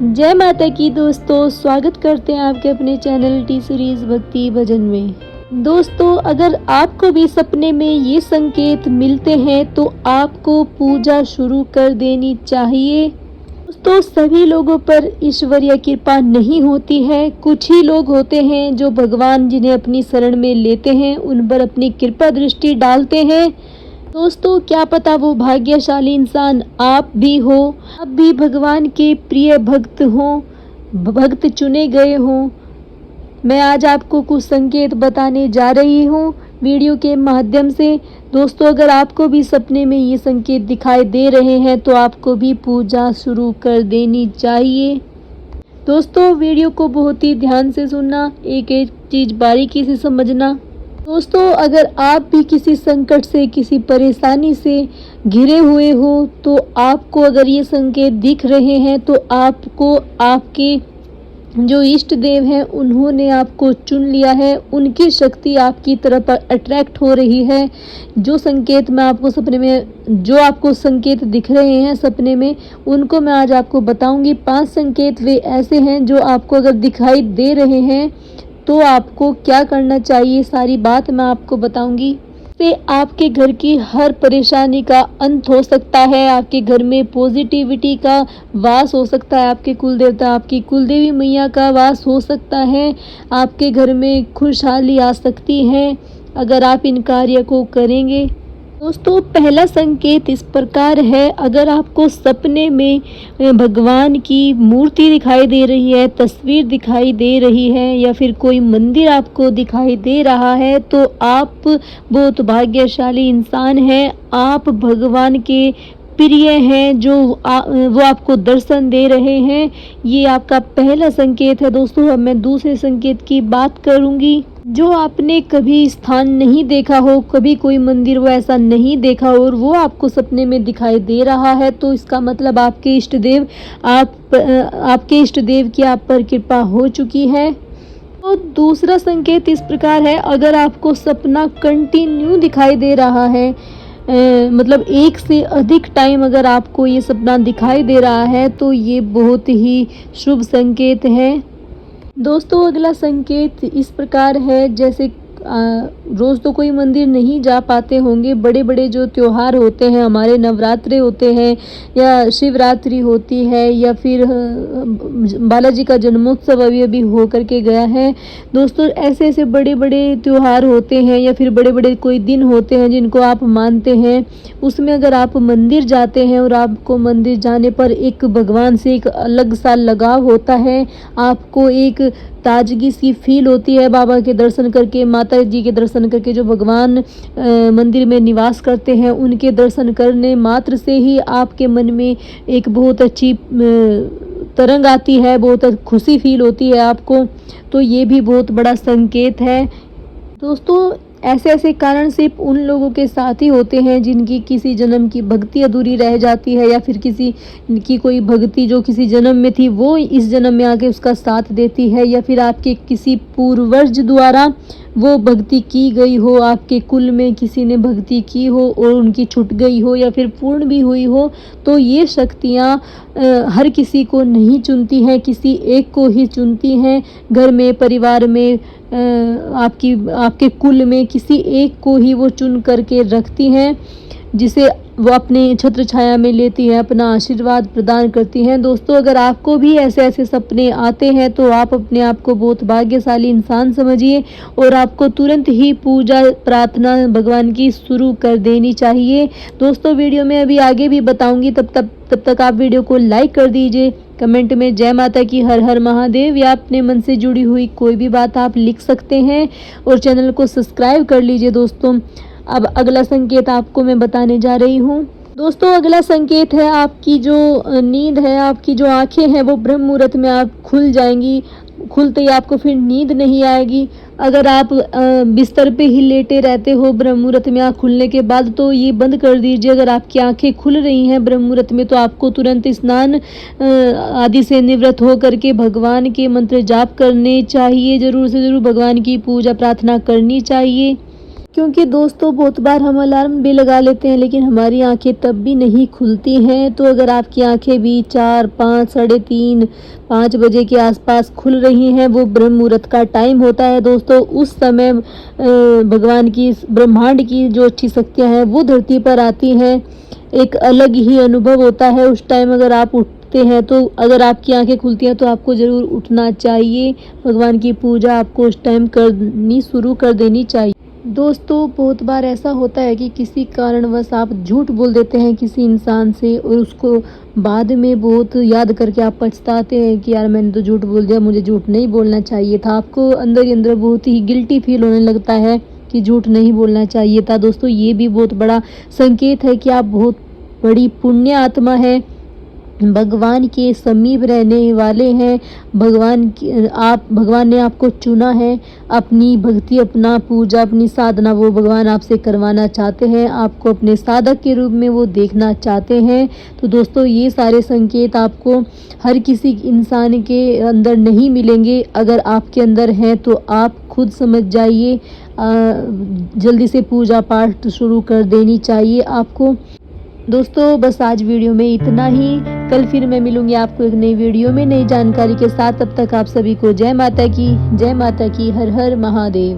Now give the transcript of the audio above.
जय माता की दोस्तों, स्वागत करते हैं आपके अपने चैनल टी सीरीज भक्ति भजन में। दोस्तों, अगर आपको भी सपने में ये संकेत मिलते हैं तो आपको पूजा शुरू कर देनी चाहिए। दोस्तों, सभी लोगों पर ईश्वरीय कृपा नहीं होती है। कुछ ही लोग होते हैं जो भगवान जिन्हें अपनी शरण में लेते हैं उन पर अपनी कृपा दृष्टि डालते हैं। दोस्तों, क्या पता वो भाग्यशाली इंसान आप भी हो, आप भी भगवान के प्रिय भक्त हो, भक्त चुने गए हो। मैं आज आपको कुछ संकेत बताने जा रही हूँ वीडियो के माध्यम से। दोस्तों, अगर आपको भी सपने में ये संकेत दिखाई दे रहे हैं तो आपको भी पूजा शुरू कर देनी चाहिए। दोस्तों, वीडियो को बहुत ही ध्यान से सुनना, एक एक चीज़ बारीकी से समझना। दोस्तों, अगर आप भी किसी संकट से, किसी परेशानी से घिरे हुए हो तो आपको अगर ये संकेत दिख रहे हैं तो आपको आपके जो इष्ट देव हैं उन्होंने आपको चुन लिया है। उनकी शक्ति आपकी तरफ अट्रैक्ट हो रही है। जो संकेत मैं आपको सपने में, जो आपको संकेत दिख रहे हैं सपने में, उनको मैं आज आपको बताऊंगी। 5 संकेत वे ऐसे हैं जो आपको अगर दिखाई दे रहे हैं तो आपको क्या करना चाहिए, सारी बात मैं आपको बताऊंगी। इससे आपके घर की हर परेशानी का अंत हो सकता है। आपके घर में पॉजिटिविटी का वास हो सकता है। आपके कुल देवता, आपकी कुलदेवी मैया का वास हो सकता है। आपके घर में खुशहाली आ सकती है अगर आप इन कार्य को करेंगे। दोस्तों, पहला संकेत इस प्रकार है। अगर आपको सपने में भगवान की मूर्ति दिखाई दे रही है, तस्वीर दिखाई दे रही है या फिर कोई मंदिर आपको दिखाई दे रहा है तो आप बहुत भाग्यशाली इंसान हैं। आप भगवान के प्रिय हैं, वो आपको दर्शन दे रहे हैं। ये आपका पहला संकेत है। दोस्तों, अब मैं दूसरे संकेत की बात करूंगी। जो आपने कभी स्थान नहीं देखा हो, कभी कोई मंदिर वो ऐसा नहीं देखा हो और वो आपको सपने में दिखाई दे रहा है तो इसका मतलब आपके इष्ट देव की आप पर कृपा हो चुकी है। तो दूसरा संकेत इस प्रकार है। अगर आपको सपना कंटिन्यू दिखाई दे रहा है, मतलब एक से अधिक टाइम अगर आपको ये सपना दिखाई दे रहा है तो ये बहुत ही शुभ संकेत है। दोस्तों, अगला संकेत इस प्रकार है। जैसे रोज़ तो कोई मंदिर नहीं जा पाते होंगे। बड़े बड़े जो त्योहार होते हैं, हमारे नवरात्रे होते हैं या शिवरात्रि होती है या फिर बालाजी का जन्मोत्सव अभी हो करके गया है। दोस्तों, ऐसे ऐसे बड़े बड़े त्योहार होते हैं या फिर बड़े बड़े कोई दिन होते हैं जिनको आप मानते हैं, उसमें अगर आप मंदिर जाते हैं और आपको मंदिर जाने पर एक भगवान से एक अलग सा लगाव होता है, आपको एक ताजगी सी फील होती है बाबा के दर्शन करके, माता जी के दर्शन करके। जो भगवान मंदिर में निवास करते हैं उनके दर्शन करने मात्र से ही आपके मन में एक बहुत अच्छी तरंग आती है, बहुत खुशी फील होती है आपको। तो ये भी बहुत बड़ा संकेत है। दोस्तों, ऐसे ऐसे कारण सिर्फ उन लोगों के साथ ही होते हैं जिनकी किसी जन्म की भक्ति अधूरी रह जाती है या फिर किसी की कोई भक्ति जो किसी जन्म में थी वो इस जन्म में आके उसका साथ देती है, या फिर आपके किसी पूर्वज द्वारा वो भक्ति की गई हो, आपके कुल में किसी ने भक्ति की हो और उनकी छूट गई हो या फिर पूर्ण भी हुई हो। तो ये शक्तियाँ हर किसी को नहीं चुनती हैं, किसी एक को ही चुनती हैं। घर में, परिवार में, आपके कुल में किसी एक को ही वो चुन करके रखती हैं, जिसे वो अपने छत्र छाया में लेती हैं, अपना आशीर्वाद प्रदान करती हैं। दोस्तों, अगर आपको भी ऐसे ऐसे सपने आते हैं तो आप अपने आप को बहुत भाग्यशाली इंसान समझिए और आपको तुरंत ही पूजा प्रार्थना भगवान की शुरू कर देनी चाहिए। दोस्तों, वीडियो में अभी आगे भी बताऊंगी, तब तक आप वीडियो को लाइक कर दीजिए। कमेंट में जय माता की, हर हर महादेव या अपने मन से जुड़ी हुई कोई भी बात आप लिख सकते हैं और चैनल को सब्सक्राइब कर लीजिए। दोस्तों, अब अगला संकेत आपको मैं बताने जा रही हूँ। दोस्तों, अगला संकेत है आपकी जो नींद है, आपकी जो आंखें हैं वो ब्रह्म मुहूर्त में आप खुल जाएंगी। खुलते ही आपको फिर नींद नहीं आएगी। अगर आप बिस्तर पे ही लेटे रहते हो ब्रह्म मुहूर्त में आँख खुलने के बाद तो ये बंद कर दीजिए। अगर आपकी आंखें खुल रही हैं ब्रह्म मुहूर्त में तो आपको तुरंत स्नान आदि से निवृत्त हो करके भगवान के मंत्र जाप करने चाहिए। ज़रूर से ज़रूर भगवान की पूजा प्रार्थना करनी चाहिए। क्योंकि दोस्तों बहुत बार हम अलार्म भी लगा लेते हैं लेकिन हमारी आंखें तब भी नहीं खुलती हैं। तो अगर आपकी आंखें भी 4, 5, साढ़े 3, 5 बजे के आसपास खुल रही हैं, वो ब्रह्म मुहूर्त का टाइम होता है दोस्तों। उस समय भगवान की, ब्रह्मांड की जो अच्छी शक्तियाँ हैं वो धरती पर आती हैं। एक अलग ही अनुभव होता है उस टाइम। अगर आप उठते हैं तो, अगर आपकी आंखें खुलती हैं तो आपको ज़रूर उठना चाहिए। भगवान की पूजा आपको उस टाइम करनी शुरू कर देनी चाहिए। दोस्तों बहुत बार ऐसा होता है कि किसी कारणवश आप झूठ बोल देते हैं किसी इंसान से और उसको बाद में बहुत याद करके आप पछताते हैं कि यार मैंने तो झूठ बोल दिया, मुझे झूठ नहीं बोलना चाहिए था। आपको अंदर ही अंदर बहुत ही गिल्टी फील होने लगता है कि झूठ नहीं बोलना चाहिए था। दोस्तों ये भी बहुत बड़ा संकेत है कि आप बहुत बड़ी पुण्य आत्मा है, भगवान के समीप रहने वाले हैं। भगवान ने आपको चुना है। अपनी भक्ति, अपना पूजा, अपनी साधना वो भगवान आपसे करवाना चाहते हैं। आपको अपने साधक के रूप में वो देखना चाहते हैं। तो दोस्तों ये सारे संकेत आपको हर किसी इंसान के अंदर नहीं मिलेंगे। अगर आपके अंदर हैं तो आप खुद समझ जाइए। जल्दी से पूजा पाठ शुरू कर देनी चाहिए आपको। दोस्तों बस आज वीडियो में इतना ही। कल फिर मैं मिलूंगी आपको एक नई वीडियो में नई जानकारी के साथ। तब तक आप सभी को जय माता की, जय माता की, हर हर महादेव।